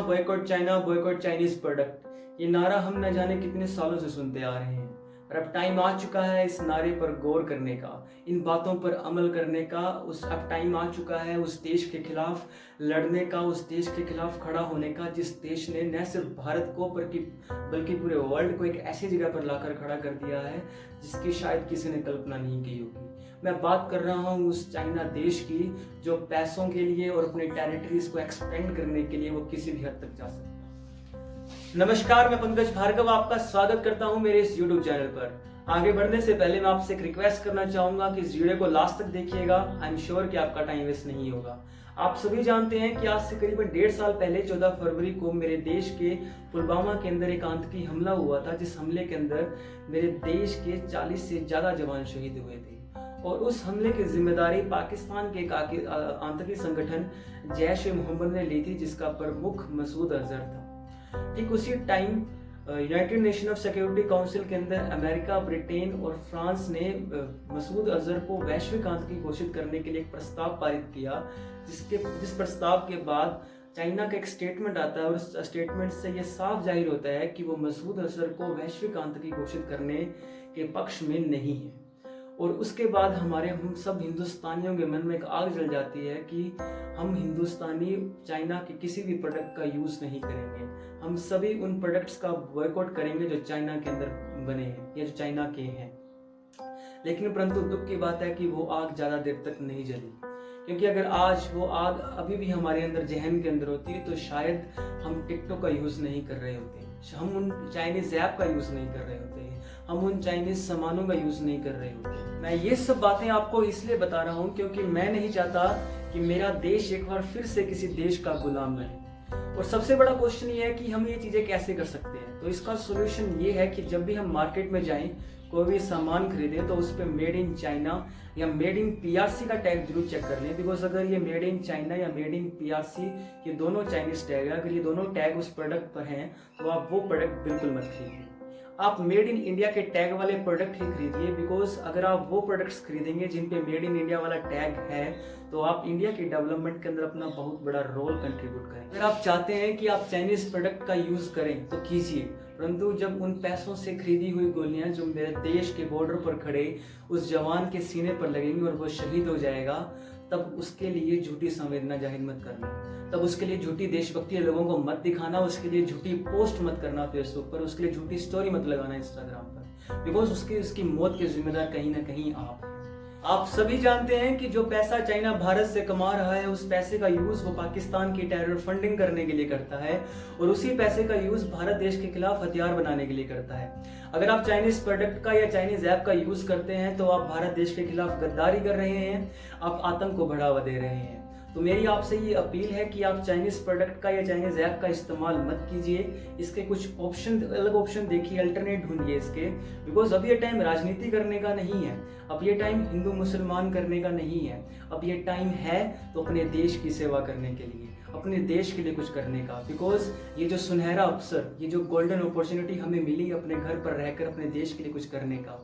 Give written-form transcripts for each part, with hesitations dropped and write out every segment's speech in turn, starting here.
Boycott China, boycott Chinese product, ये नारा हम न जाने कितने सालों से सुनते आ रहे हैं। और अब टाइम आ चुका है इस नारे पर गौर करने का, इन बातों पर अमल करने का। अब टाइम आ चुका है उस देश के खिलाफ लड़ने का, उस देश के खिलाफ खड़ा होने का जिस देश ने न सिर्फ भारत को बल्कि पूरे वर्ल्ड को एक ऐसी जगह पर लाकर खड़ा कर दिया है जिसकी शायद किसी ने कल्पना नहीं की होगी। मैं बात कर रहा हूँ उस चाइना देश की जो पैसों के लिए और अपने टेरिटरीज को एक्सपेंड करने के लिए वो किसी भी हद तक जा सकता है। नमस्कार, मैं पंकज भार्गव आपका स्वागत करता हूं मेरे इस YouTube चैनल पर। आगे बढ़ने से पहले मैं आपसे एक रिक्वेस्ट करना चाहूंगा कि इस वीडियो को लास्ट तक देखिएगा। आई एम श्योर कि आपका टाइम वेस्ट नहीं होगा। आप सभी जानते हैं कि आज से करीबन 1.5 साल पहले 14 फरवरी को मेरे देश के पुलवामा के अंदर एक आतंकी हमला हुआ था, जिस हमले के अंदर मेरे देश के 40 से ज्यादा जवान शहीद हुए थे। और उस हमले की जिम्मेदारी पाकिस्तान के एक आतंकी संगठन जैश ए मोहम्मद ने ली थी, जिसका प्रमुख मसूद अजहर था। ठीक उसी time United nation of security council के अंदर अमेरिका, ब्रिटेन और फ्रांस ने मसूद अजहर को वैश्विक आतंकी घोषित करने के लिए एक प्रस्ताव पारित किया, जिस प्रस्ताव के बाद चाइना का एक स्टेटमेंट आता है और उस स्टेटमेंट से यह साफ जाहिर होता है कि वो मसूद अजहर को वैश्विक आतंकी घोषित करने के पक्ष में नहीं है। और उसके बाद हम सब हिंदुस्तानियों के मन में एक आग जल जाती है कि हम हिंदुस्तानी चाइना के किसी भी प्रोडक्ट का यूज नहीं करेंगे। हम सभी उन प्रोडक्ट्स का बॉयकॉट करेंगे जो चाइना के अंदर बने हैं या जो चाइना के हैं। लेकिन परंतु दुख की बात है कि वो आग ज्यादा देर तक नहीं जली, क्योंकि अगर आज वो आग अभी भी हमारे अंदर जहन के अंदर होती तो शायद हम टिकटॉक का यूज नहीं कर रहे होते, हम उन चाइनीज ऐप का यूज नहीं कर रहे होते, हम उन चाइनीज सामानों का यूज नहीं कर रहे होते। मैं ये सब बातें आपको इसलिए बता रहा हूँ क्योंकि मैं नहीं चाहता कि मेरा देश एक बार फिर से किसी देश का गुलाम बने। और सबसे बड़ा क्वेश्चन ये है कि हम ये चीजें कैसे कर सकते हैं। तो इसका सोल्यूशन ये है कि जब भी हम मार्केट में जाएं, कोई भी सामान खरीदें, तो उस पर मेड इन चाइना या मेड इन पीआरसी का टैग जरूर चेक कर लें। बिकॉज अगर ये मेड इन चाइना या मेड इन पीआरसी ये दोनों चाइनीज टैग है, अगर ये दोनों टैग उस प्रोडक्ट पर हैं तो आप वो प्रोडक्ट बिल्कुल मत खरीदिए। आप मेड इन इंडिया के टैग वाले प्रोडक्ट ही खरीदिए। बिकॉज अगर आप वो प्रोडक्ट्स खरीदेंगे जिन पे मेड इन इंडिया वाला टैग है तो आप इंडिया की डेवलपमेंट के अंदर अपना बहुत बड़ा रोल कंट्रीब्यूट करेंगे। अगर आप चाहते हैं कि आप चाइनीज प्रोडक्ट का यूज करें तो कीजिए, परंतु जब उन पैसों से खरीदी हुई गोलियां जो मेरे देश के बॉर्डर पर खड़े उस जवान के सीने पर लगेंगी और वो शहीद हो जाएगा, तब उसके लिए झूठी संवेदना जाहिर मत करना, तब उसके लिए झूठी देशभक्ति लोगों को मत दिखाना, उसके लिए झूठी पोस्ट मत करना फेसबुक पर, उसके लिए झूठी स्टोरी मत लगाना इंस्टाग्राम पर। बिकॉज उसकी मौत के जिम्मेदार कहीं ना कहीं आप सभी जानते हैं कि जो पैसा चाइना भारत से कमा रहा है उस पैसे का यूज वो पाकिस्तान की टेरर फंडिंग करने के लिए करता है और उसी पैसे का यूज भारत देश के खिलाफ हथियार बनाने के लिए करता है। अगर आप चाइनीज प्रोडक्ट का या चाइनीज ऐप का यूज करते हैं तो आप भारत देश के खिलाफ गद्दारी कर रहे हैं, आप आतंक को बढ़ावा दे रहे हैं। तो मेरी आपसे ये अपील है कि आप चाइनीज प्रोडक्ट का या चाइनीज ऐप का इस्तेमाल मत कीजिए। इसके कुछ ऑप्शन, अलग ऑप्शन देखिए, अल्टरनेट ढूंढिए इसके। बिकॉज अब ये टाइम राजनीति करने का नहीं है, अब ये टाइम हिंदू मुसलमान करने का नहीं है, अब ये टाइम है तो अपने देश की सेवा करने के लिए, अपने देश के लिए कुछ करने का। बिकॉज ये जो सुनहरा अवसर, ये जो गोल्डन अपॉर्चुनिटी हमें मिली अपने घर पर रहकर अपने देश के लिए कुछ करने का,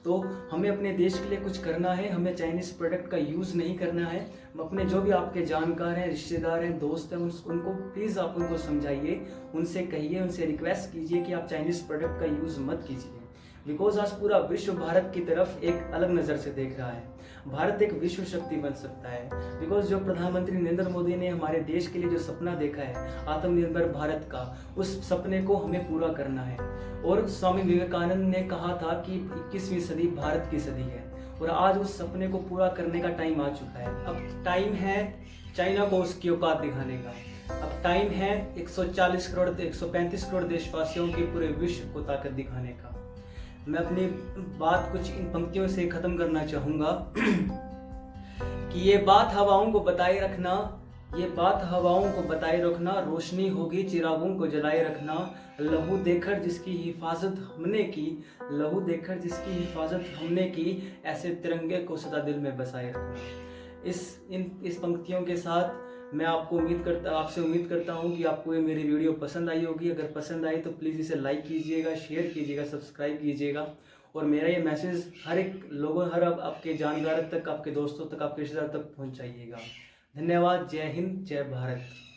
तो हमें अपने देश के लिए कुछ करना है। हमें चाइनीज प्रोडक्ट का यूज नहीं करना है। अपने जो भी आपके जानकार हैं, रिश्तेदार हैं, दोस्त हैं, उनको प्लीज आप उनको समझाइए, उनसे कहिए, उनसे रिक्वेस्ट कीजिए कि आप चाइनीज प्रोडक्ट का यूज मत कीजिए। बिकॉज आज पूरा विश्व भारत की तरफ एक अलग नजर से देख रहा है। भारत एक विश्व शक्ति बन सकता है। बिकॉज जो प्रधानमंत्री नरेंद्र मोदी ने हमारे देश के लिए जो सपना देखा है आत्मनिर्भर भारत का, उस सपने को हमें पूरा करना है। और स्वामी विवेकानंद ने कहा था कि 21वीं सदी भारत की सदी है और आज उस सपने को पूरा करने का टाइम आ चुका है। अब टाइम है चाइना को उसकी औकात दिखाने का। अब टाइम है 140 करोड़ 135 करोड़ देशवासियों की पूरे विश्व को ताकत दिखाने का। मैं अपनी बात कुछ इन पंक्तियों से खत्म करना चाहूंगा कि ये बात हवाओं को बताए रखना, ये बात हवाओं को बताए रखना, रोशनी होगी चिरागों को जलाए रखना, लहू देकर जिसकी हिफाजत हमने की, लहू देकर जिसकी हिफाजत हमने की, ऐसे तिरंगे को सदा दिल में बसाए रखना। इस पंक्तियों के साथ मैं आपसे उम्मीद करता हूँ कि आपको ये मेरी वीडियो पसंद आई होगी। अगर पसंद आई तो प्लीज़ इसे लाइक कीजिएगा, शेयर कीजिएगा, सब्सक्राइब कीजिएगा और मेरा ये मैसेज हर आपके जानकार तक, आपके दोस्तों तक, आपके रिश्तेदार तक पहुँचाइएगा। धन्यवाद। जय हिंद, जय भारत।